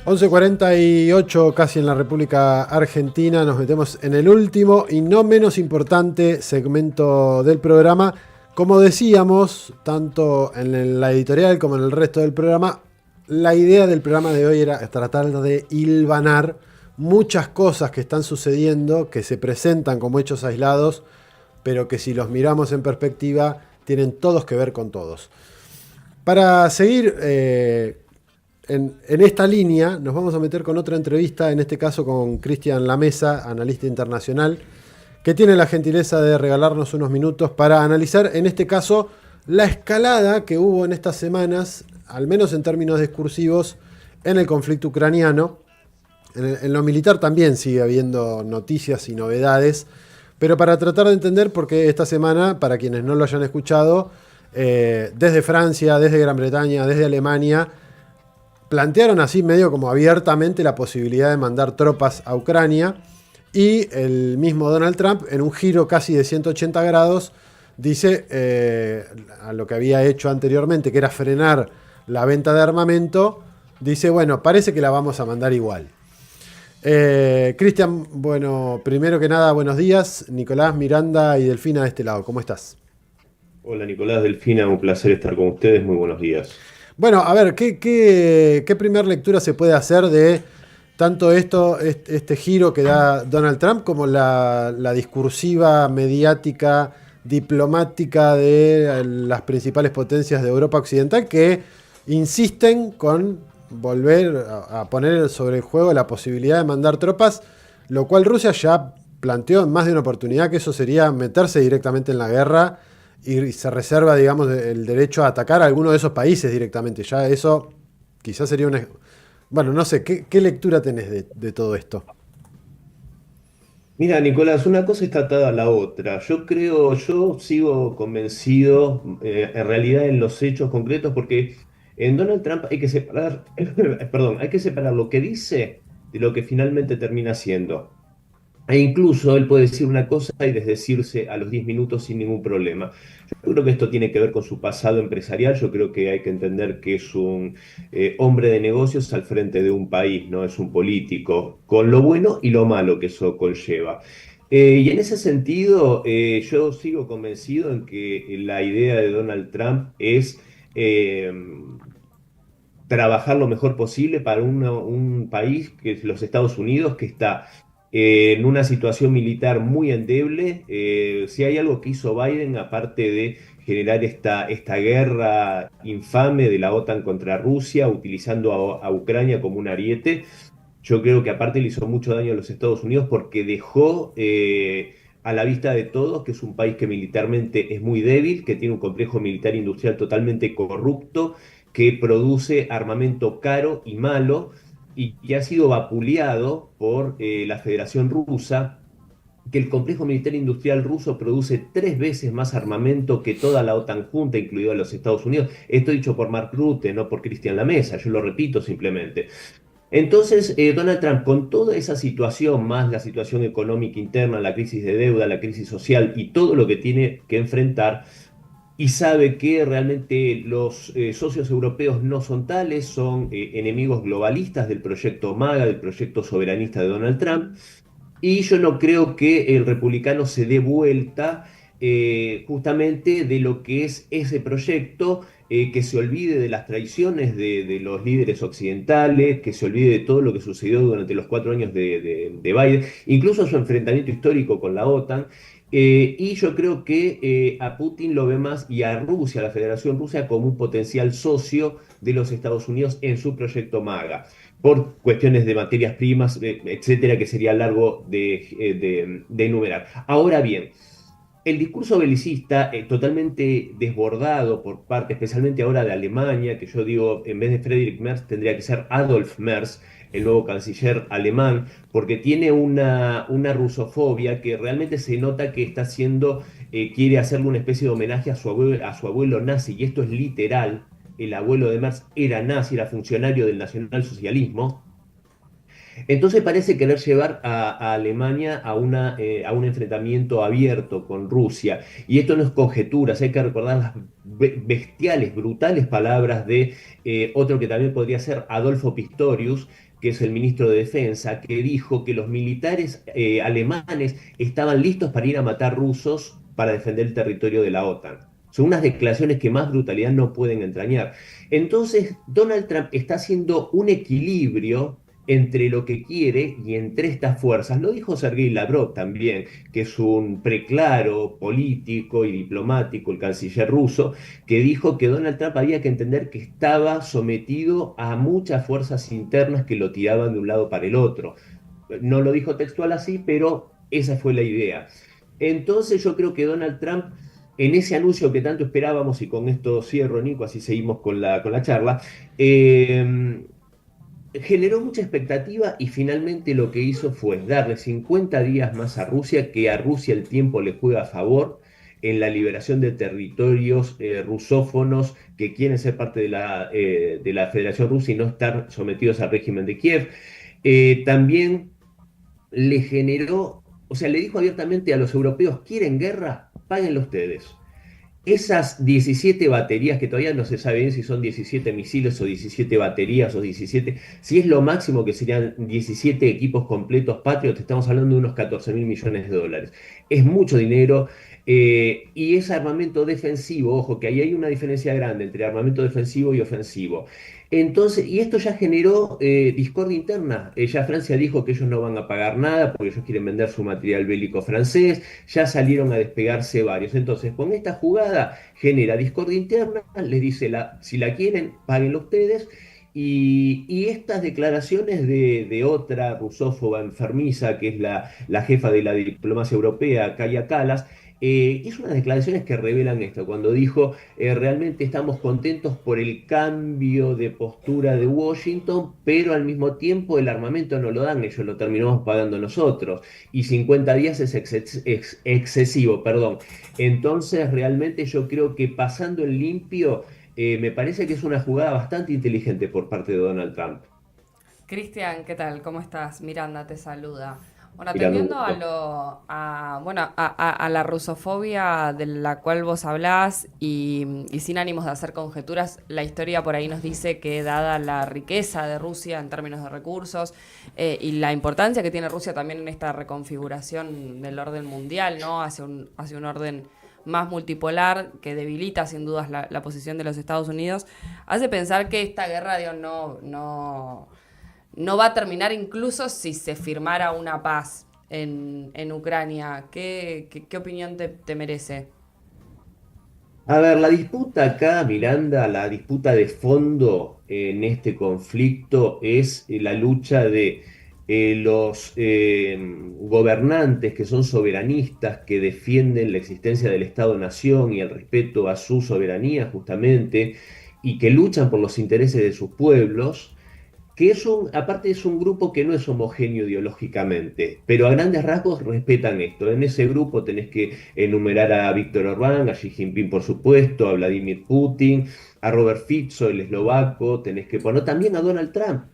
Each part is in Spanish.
11:48 casi en la República Argentina, nos metemos en el último y no menos importante segmento del programa. Como decíamos, tanto en la editorial como en el resto del programa, la idea del programa de hoy era tratar de hilvanar muchas cosas que están sucediendo, que se presentan como hechos aislados, pero que si los miramos en perspectiva, tienen todos que ver con todos. Para seguir en esta línea, nos vamos a meter con otra entrevista, en este caso con Cristian Lamesa, analista internacional, que tiene la gentileza de regalarnos unos minutos para analizar, en este caso, la escalada que hubo en estas semanas, al menos en términos discursivos, en el conflicto ucraniano. En lo militar también sigue habiendo noticias y novedades, pero para tratar de entender, porque esta semana, para quienes no lo hayan escuchado, desde Francia, desde Gran Bretaña, desde Alemania, plantearon así medio como abiertamente la posibilidad de mandar tropas a Ucrania, y el mismo Donald Trump, en un giro casi de 180 grados, dice a lo que había hecho anteriormente, que era frenar la venta de armamento, dice, bueno, parece que la vamos a mandar igual. Cristian, bueno, primero que nada, buenos días. Nicolás, Miranda y Delfina de este lado, ¿cómo estás? Hola Nicolás, Delfina, un placer estar con ustedes, muy buenos días. Bueno, a ver, ¿qué primer lectura se puede hacer de tanto este giro que da Donald Trump, como la discursiva mediática, diplomática de las principales potencias de Europa Occidental, que insisten con volver a poner sobre el juego la posibilidad de mandar tropas, lo cual Rusia ya planteó en más de una oportunidad que eso sería meterse directamente en la guerra, y se reserva, digamos, el derecho a atacar a alguno de esos países directamente? Ya eso quizás sería una... Bueno, no sé, ¿qué lectura tenés de todo esto? Mira Nicolás, una cosa está atada a la otra. Yo sigo convencido en realidad en los hechos concretos porque en Donald Trump hay que separar, perdón, hay que separar lo que dice de lo que finalmente termina haciendo. E incluso él puede decir una cosa y desdecirse a los 10 minutos sin ningún problema. Yo creo que esto tiene que ver con su pasado empresarial. Yo creo que hay que entender que es un hombre de negocios al frente de un país, ¿no? Es un político, con lo bueno y lo malo que eso conlleva. Y en ese sentido, yo sigo convencido en que la idea de Donald Trump es eh, trabajar lo mejor posible para un país que es los Estados Unidos, que está en una situación militar muy endeble. Si hay algo que hizo Biden, aparte de generar esta guerra infame de la OTAN contra Rusia, utilizando a Ucrania como un ariete, yo creo que aparte le hizo mucho daño a los Estados Unidos porque dejó a la vista de todos que es un país que militarmente es muy débil, que tiene un complejo militar industrial totalmente corrupto, que produce armamento caro y malo y que ha sido vapuleado por la Federación Rusa, que el complejo militar industrial ruso produce 3 veces más armamento que toda la OTAN junta, incluido a los Estados Unidos. Esto dicho por Mark Rutte, no por Cristian Lamesa, yo lo repito simplemente. Entonces, Donald Trump, con toda esa situación, más la situación económica interna, la crisis de deuda, la crisis social y todo lo que tiene que enfrentar, y sabe que realmente los socios europeos no son tales, son enemigos globalistas del proyecto MAGA, del proyecto soberanista de Donald Trump, y yo no creo que el republicano se dé vuelta justamente de lo que es ese proyecto, que se olvide de las traiciones de los líderes occidentales, que se olvide de todo lo que sucedió durante los 4 años de Biden, incluso su enfrentamiento histórico con la OTAN. Y yo creo que a Putin lo ve más y a Rusia, a la Federación Rusa, como un potencial socio de los Estados Unidos en su proyecto MAGA por cuestiones de materias primas, etcétera, que sería largo de enumerar. Ahora bien, el discurso belicista, totalmente desbordado por parte, especialmente ahora de Alemania, que yo digo, en vez de Friedrich Merz, tendría que ser Adolf Merz, el nuevo canciller alemán, porque tiene una rusofobia que realmente se nota que está haciendo, quiere hacerle una especie de homenaje a su abuelo nazi, y esto es literal. El abuelo de Merz era nazi, era funcionario del nacionalsocialismo, Entonces parece querer llevar a Alemania a un enfrentamiento abierto con Rusia. Y esto no es conjeturas, hay que recordar las bestiales, brutales palabras de otro que también podría ser Adolfo Pistorius, que es el ministro de Defensa, que dijo que los militares alemanes estaban listos para ir a matar rusos para defender el territorio de la OTAN. Son unas declaraciones que más brutalidad no pueden entrañar. Entonces, Donald Trump está haciendo un equilibrio entre lo que quiere y entre estas fuerzas. Lo dijo Sergei Lavrov también, que es un preclaro político y diplomático, el canciller ruso, que dijo que Donald Trump había que entender que estaba sometido a muchas fuerzas internas que lo tiraban de un lado para el otro. No lo dijo textual así, pero esa fue la idea. Entonces yo creo que Donald Trump, en ese anuncio que tanto esperábamos, y con esto cierro, Nico, así seguimos con la charla, generó mucha expectativa y finalmente lo que hizo fue darle 50 días más a Rusia, que a Rusia el tiempo le juega a favor en la liberación de territorios rusófonos que quieren ser parte de la Federación Rusa y no estar sometidos al régimen de Kiev. También le generó, o sea, le dijo abiertamente a los europeos, ¿quieren guerra? Páguenlo ustedes. Esas 17 baterías, que todavía no se sabe bien si son 17 misiles o 17 baterías o 17, si es lo máximo que serían 17 equipos completos Patriot, estamos hablando de unos 14 mil millones de dólares. Es mucho dinero y es armamento defensivo, ojo, que ahí hay una diferencia grande entre armamento defensivo y ofensivo. Entonces, y esto ya generó discordia interna. Ya Francia dijo que ellos no van a pagar nada porque ellos quieren vender su material bélico francés, ya salieron a despegarse varios. Entonces, con esta jugada genera discordia interna, les dice, si la quieren, páguenlo ustedes. Y estas declaraciones de otra rusófoba enfermiza, que es la jefa de la diplomacia europea, Kaja Kallas, hizo unas declaraciones que revelan esto, cuando dijo, realmente estamos contentos por el cambio de postura de Washington, pero al mismo tiempo el armamento no lo dan, ellos lo terminamos pagando nosotros, y 50 días es excesivo, perdón. Entonces, realmente yo creo que pasando en limpio, me parece que es una jugada bastante inteligente por parte de Donald Trump. Cristian, ¿qué tal? ¿Cómo estás? Miranda te saluda. Bueno, Mirando un atendiendo gusto. a la rusofobia de la cual vos hablás y sin ánimos de hacer conjeturas, la historia por ahí nos dice que dada la riqueza de Rusia en términos de recursos y la importancia que tiene Rusia también en esta reconfiguración del orden mundial, ¿no? Hacia un orden más multipolar que debilita sin dudas la posición de los Estados Unidos, hace pensar que esta guerra, Dios, no va a terminar incluso si se firmara una paz en Ucrania. ¿Qué opinión te merece? A ver, la disputa acá, Miranda, la disputa de fondo en este conflicto es la lucha de los gobernantes que son soberanistas, que defienden la existencia del Estado-nación y el respeto a su soberanía justamente, y que luchan por los intereses de sus pueblos, que aparte es un grupo que no es homogéneo ideológicamente, pero a grandes rasgos respetan esto. En ese grupo tenés que enumerar a Víctor Orbán, a Xi Jinping por supuesto, a Vladimir Putin, a Robert Fico, el eslovaco, tenés que poner también a Donald Trump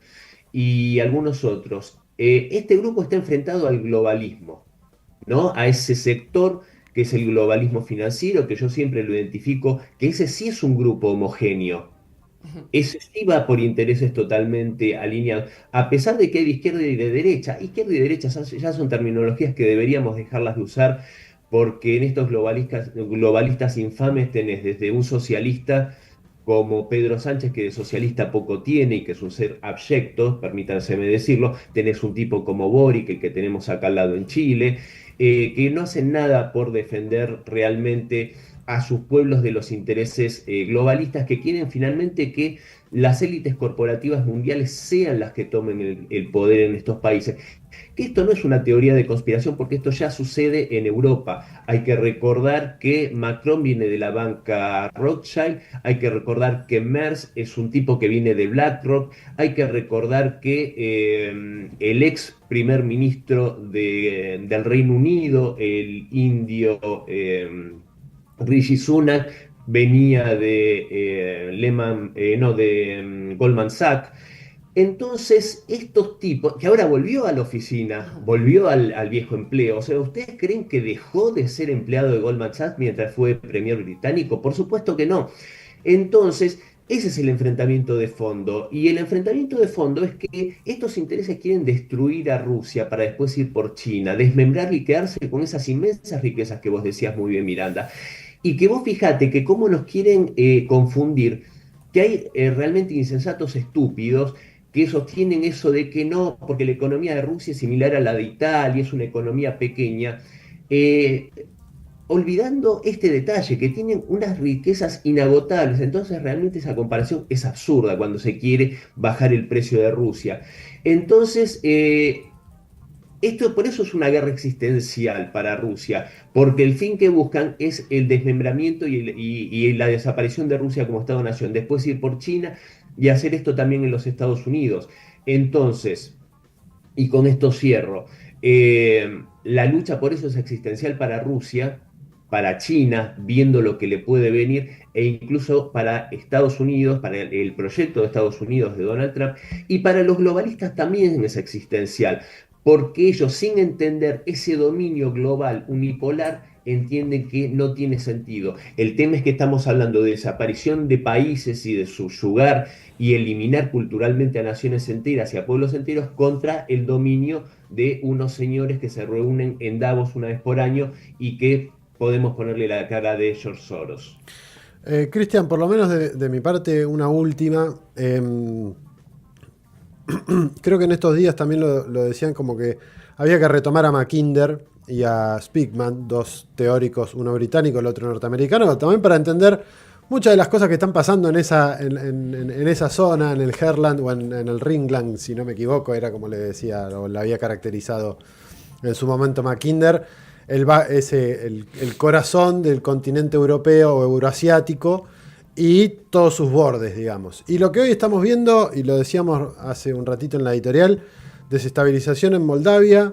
y algunos otros. Este grupo está enfrentado al globalismo, ¿no? A ese sector que es el globalismo financiero, que yo siempre lo identifico, que ese sí es un grupo homogéneo, ese sí va por intereses totalmente alineados, a pesar de que hay de izquierda y de derecha. Izquierda y derecha ya son terminologías que deberíamos dejarlas de usar, porque en estos globalistas infames tenés desde un socialista como Pedro Sánchez, que de socialista poco tiene y que es un ser abyecto, permítanseme decirlo, tenés un tipo como Boric, el que tenemos acá al lado en Chile, que no hacen nada por defender realmente a sus pueblos de los intereses globalistas que quieren finalmente que las élites corporativas mundiales sean las que tomen el poder en estos países. Que esto no es una teoría de conspiración porque esto ya sucede en Europa. Hay que recordar que Macron viene de la banca Rothschild, hay que recordar que Merz es un tipo que viene de BlackRock, hay que recordar que el ex primer ministro del Reino Unido, el indio Rishi Sunak, venía de Lehman, no, de Goldman Sachs. Entonces, estos tipos, que ahora volvió a la oficina, Ajá. volvió al viejo empleo, o sea, ¿ustedes creen que dejó de ser empleado de Goldman Sachs mientras fue premier británico? Por supuesto que no. Entonces, ese es el enfrentamiento de fondo. Y el enfrentamiento de fondo es que estos intereses quieren destruir a Rusia para después ir por China, desmembrarla y quedarse con esas inmensas riquezas que vos decías muy bien, Miranda. Y que vos fijate que cómo nos quieren confundir, que hay realmente insensatos estúpidos que sostienen eso de que no, porque la economía de Rusia es similar a la de Italia, es una economía pequeña. Eh, Olvidando este detalle, que tienen unas riquezas inagotables. Entonces realmente esa comparación es absurda cuando se quiere bajar el precio de Rusia. Entonces, esto por eso es una guerra existencial para Rusia, porque el fin que buscan es el desmembramiento y la desaparición de Rusia como Estado-nación, después ir por China y hacer esto también en los Estados Unidos. Entonces, y con esto cierro. La lucha por eso es existencial para Rusia, para China, viendo lo que le puede venir, e incluso para Estados Unidos, para el proyecto de Estados Unidos de Donald Trump, y para los globalistas también es existencial, porque ellos, sin entender ese dominio global unipolar, entienden que no tiene sentido. El tema es que estamos hablando de desaparición de países y de subyugar y eliminar culturalmente a naciones enteras y a pueblos enteros contra el dominio de unos señores que se reúnen en Davos una vez por año y que podemos ponerle la cara de George Soros. Cristian, por lo menos de mi parte, una última. Creo que en estos días también lo decían como que había que retomar a Mackinder y a Speakman, dos teóricos, uno británico, el otro norteamericano, también para entender muchas de las cosas que están pasando en esa zona, en el Herland o en el Ringland, si no me equivoco, era como le decía, o le había caracterizado en su momento Mackinder, el corazón del continente europeo o euroasiático y todos sus bordes, digamos. Y lo que hoy estamos viendo, y lo decíamos hace un ratito en la editorial, desestabilización en Moldavia,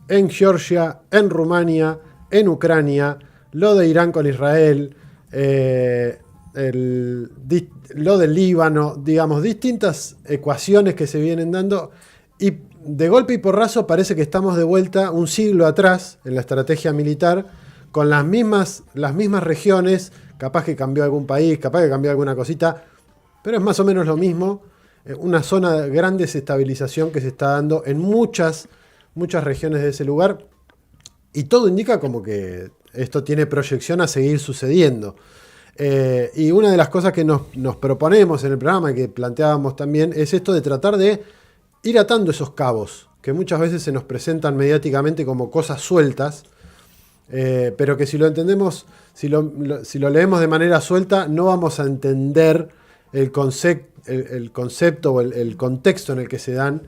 en Georgia, en Rumania, en Ucrania, lo de Irán con Israel, lo del Líbano, digamos, distintas ecuaciones que se vienen dando, y de golpe y porrazo parece que estamos de vuelta un siglo atrás en la estrategia militar, con las mismas regiones, capaz que cambió algún país, capaz que cambió alguna cosita, pero es más o menos lo mismo, una zona de gran desestabilización que se está dando en muchas regiones de ese lugar, y todo indica como que esto tiene proyección a seguir sucediendo. Y una de las cosas que nos proponemos en el programa y que planteábamos también es esto de tratar de ir atando esos cabos, que muchas veces se nos presentan mediáticamente como cosas sueltas, pero que si lo entendemos, si lo leemos de manera suelta, no vamos a entender el concepto o el contexto en el que se dan,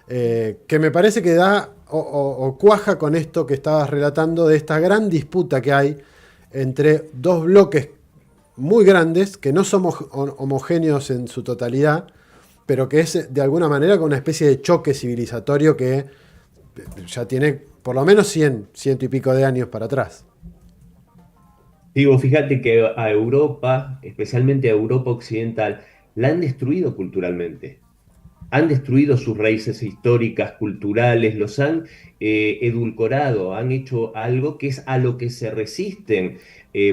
que me parece que da o cuaja con esto que estabas relatando de esta gran disputa que hay entre dos bloques muy grandes, que no somos homogéneos en su totalidad, pero que es de alguna manera con una especie de choque civilizatorio que ya tiene por lo menos 100 y pico de años para atrás. Digo, fíjate que a Europa, especialmente a Europa Occidental, la han destruido culturalmente. Han destruido sus raíces históricas, culturales, los han edulcorado, han hecho algo que es a lo que se resisten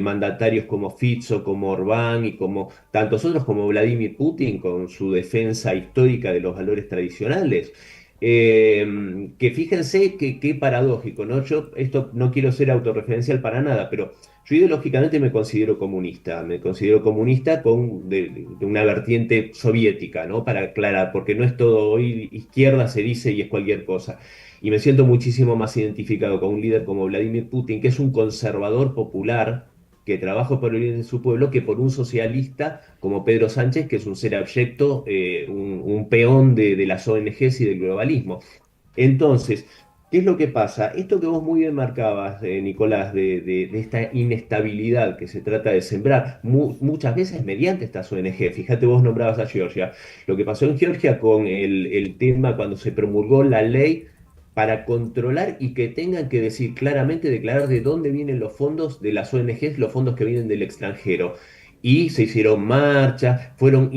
mandatarios como Fico, como Orbán y como tantos otros como Vladimir Putin con su defensa histórica de los valores tradicionales. Que fíjense que qué paradójico, ¿no? Yo esto no quiero ser autorreferencial para nada, pero yo ideológicamente me considero comunista de una vertiente soviética, ¿no? Para aclarar, porque no es todo hoy izquierda se dice y es cualquier cosa. Y me siento muchísimo más identificado con un líder como Vladimir Putin, que es un conservador popular que trabaja por el bien de su pueblo, que por un socialista como Pedro Sánchez, que es un ser abyecto, un peón de las ONGs y del globalismo. Entonces, ¿qué es lo que pasa? Esto que vos muy bien marcabas, Nicolás, de esta inestabilidad que se trata de sembrar, muchas veces mediante estas ONG. Fíjate, vos nombrabas a Georgia. Lo que pasó en Georgia con el tema cuando se promulgó la ley para controlar y que tengan que decir claramente, declarar de dónde vienen los fondos de las ONGs, los fondos que vienen del extranjero. Y se hicieron marchas, fueron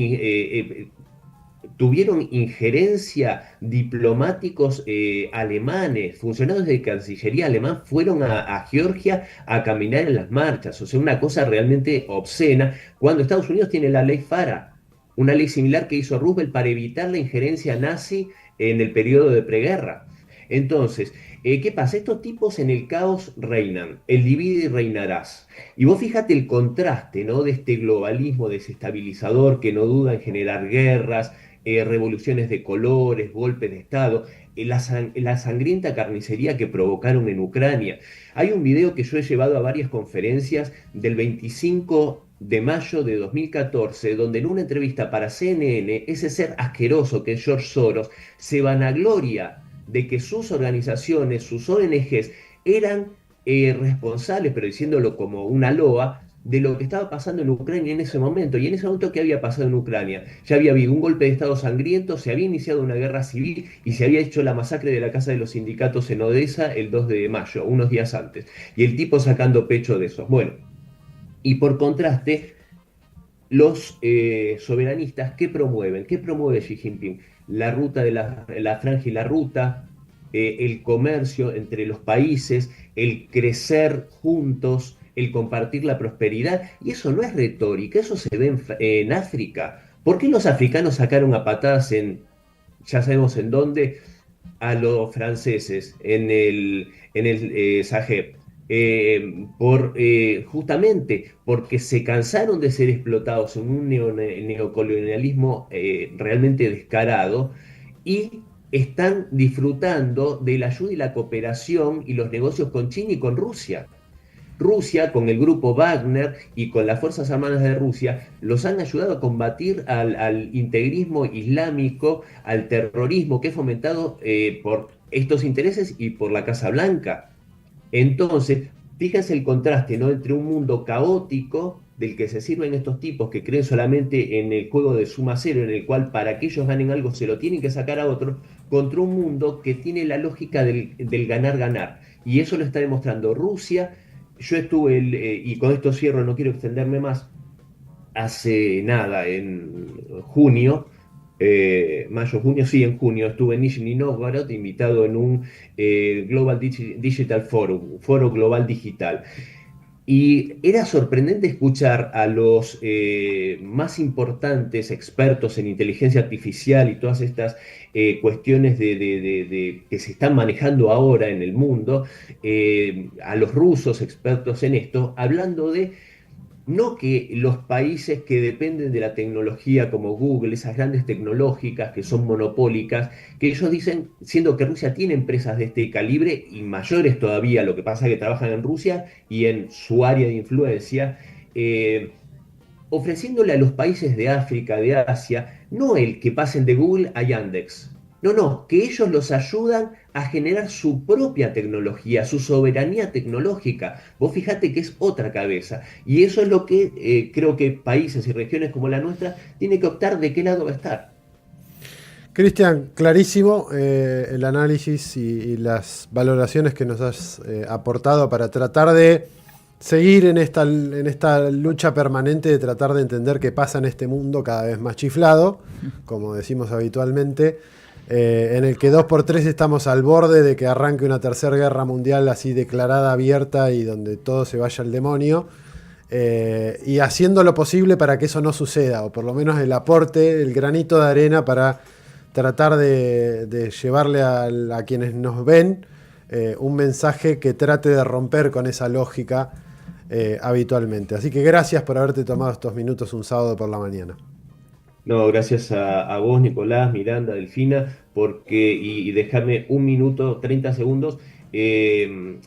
tuvieron injerencia diplomáticos alemanes, funcionarios de Cancillería alemán fueron a Georgia a caminar en las marchas, o sea, una cosa realmente obscena, cuando Estados Unidos tiene la ley FARA, una ley similar que hizo Roosevelt para evitar la injerencia nazi en el periodo de preguerra. Entonces, ¿qué pasa? Estos tipos en el caos reinan, el divide y reinarás. Y vos fíjate el contraste, ¿no? De este globalismo desestabilizador que no duda en generar guerras, revoluciones de colores, golpes de Estado, la sangrienta carnicería que provocaron en Ucrania. Hay un video que yo he llevado a varias conferencias del 25 de mayo de 2014, donde en una entrevista para CNN, ese ser asqueroso que es George Soros, se vanagloria de que sus organizaciones, sus ONGs, eran responsables, pero diciéndolo como una loa, de lo que estaba pasando en Ucrania en ese momento. Y en ese momento, ¿qué había pasado en Ucrania? Ya había habido un golpe de Estado sangriento, se había iniciado una guerra civil y se había hecho la masacre de la Casa de los Sindicatos en Odessa el 2 de mayo, unos días antes. Y el tipo sacando pecho de eso. Bueno, y por contraste, los soberanistas, ¿qué promueven? ¿Qué promueve Xi Jinping? La ruta de la franja y la ruta, el comercio entre los países, el crecer juntos, el compartir la prosperidad. Y eso no es retórica, eso se ve en África. ¿Por qué los africanos sacaron a patadas ya sabemos en dónde, a los franceses en el Sahel? Justamente porque se cansaron de ser explotados en un neocolonialismo realmente descarado y están disfrutando de la ayuda y la cooperación y los negocios con China y con Rusia. Rusia, con el grupo Wagner y con las Fuerzas Armadas de Rusia, los han ayudado a combatir al integrismo islámico, al terrorismo que es fomentado por estos intereses y por la Casa Blanca. Entonces, fíjense el contraste, ¿no? Entre un mundo caótico del que se sirven estos tipos que creen solamente en el juego de suma cero, en el cual para que ellos ganen algo se lo tienen que sacar a otro, contra un mundo que tiene la lógica del ganar-ganar. Y eso lo está demostrando Rusia. Yo estuve, y con esto cierro, no quiero extenderme más, hace nada, en junio, mayo, junio, sí, en junio, estuve en Nizhny Novgorod, invitado en un Global Digital Forum, foro global digital. Y era sorprendente escuchar a los más importantes expertos en inteligencia artificial y todas estas cuestiones que se están manejando ahora en el mundo, a los rusos expertos en esto, hablando de no que los países que dependen de la tecnología como Google, esas grandes tecnológicas que son monopólicas, que ellos dicen, siendo que Rusia tiene empresas de este calibre y mayores todavía, lo que pasa es que trabajan en Rusia y en su área de influencia, ofreciéndole a los países de África, de Asia, no el que pasen de Google a Yandex. No, no, que ellos los ayudan a generar su propia tecnología, su soberanía tecnológica. Vos fijate que es otra cabeza. Y eso es lo que creo que países y regiones como la nuestra tienen que optar de qué lado va a estar. Cristian, clarísimo el análisis y las valoraciones que nos has aportado para tratar de seguir en esta lucha permanente de tratar de entender qué pasa en este mundo cada vez más chiflado, como decimos habitualmente, en el que 2x3 estamos al borde de que arranque una tercera guerra mundial así declarada, abierta y donde todo se vaya al demonio, y haciendo lo posible para que eso no suceda, o por lo menos el aporte, el granito de arena para tratar de llevarle a quienes nos ven un mensaje que trate de romper con esa lógica habitualmente. Así que gracias por haberte tomado estos minutos un sábado por la mañana. No, gracias a vos, Nicolás, Miranda, Delfina, y dejarme un minuto, 30 segundos,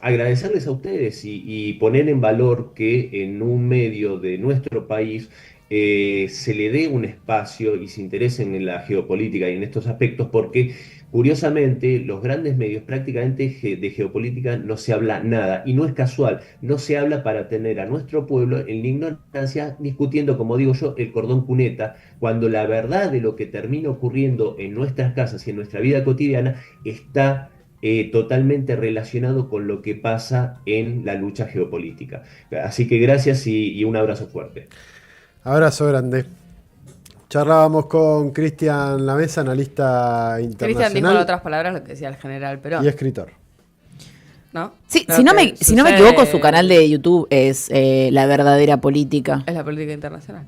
agradecerles a ustedes y poner en valor que en un medio de nuestro país se le dé un espacio y se interesen en la geopolítica y en estos aspectos, porque curiosamente los grandes medios prácticamente de geopolítica no se habla nada, y no es casual, no se habla para tener a nuestro pueblo en la ignorancia discutiendo, como digo yo, el cordón cuneta, cuando la verdad de lo que termina ocurriendo en nuestras casas y en nuestra vida cotidiana está totalmente relacionado con lo que pasa en la lucha geopolítica. Así que gracias y un abrazo fuerte. Abrazo grande. Charlábamos con Cristian Lamesa, analista Cristian dijo en internacional otras palabras lo que decía el general Perón. y escritor. ¿No? Sí, Lo si no que me sucede equivoco, su canal de YouTube es La Verdadera Política. es la política internacional.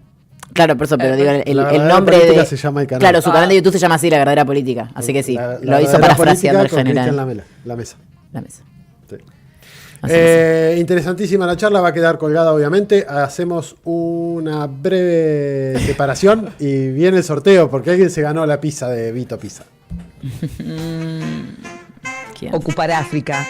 Claro, por eso, pero digo, La el Verdadera nombre Política de... se llama el canal. Claro, su canal de YouTube se llama así, La Verdadera Política. Así que sí, La lo hizo Verdadera parafraseando al Política con general. Cristian Lamesa. La mesa. Sí. Así que Interesantísima la charla, va a quedar colgada obviamente. Hacemos una breve separación y viene el sorteo porque alguien se ganó la pizza de Vito Pizza. sí. ¿Quién? Ocupar África,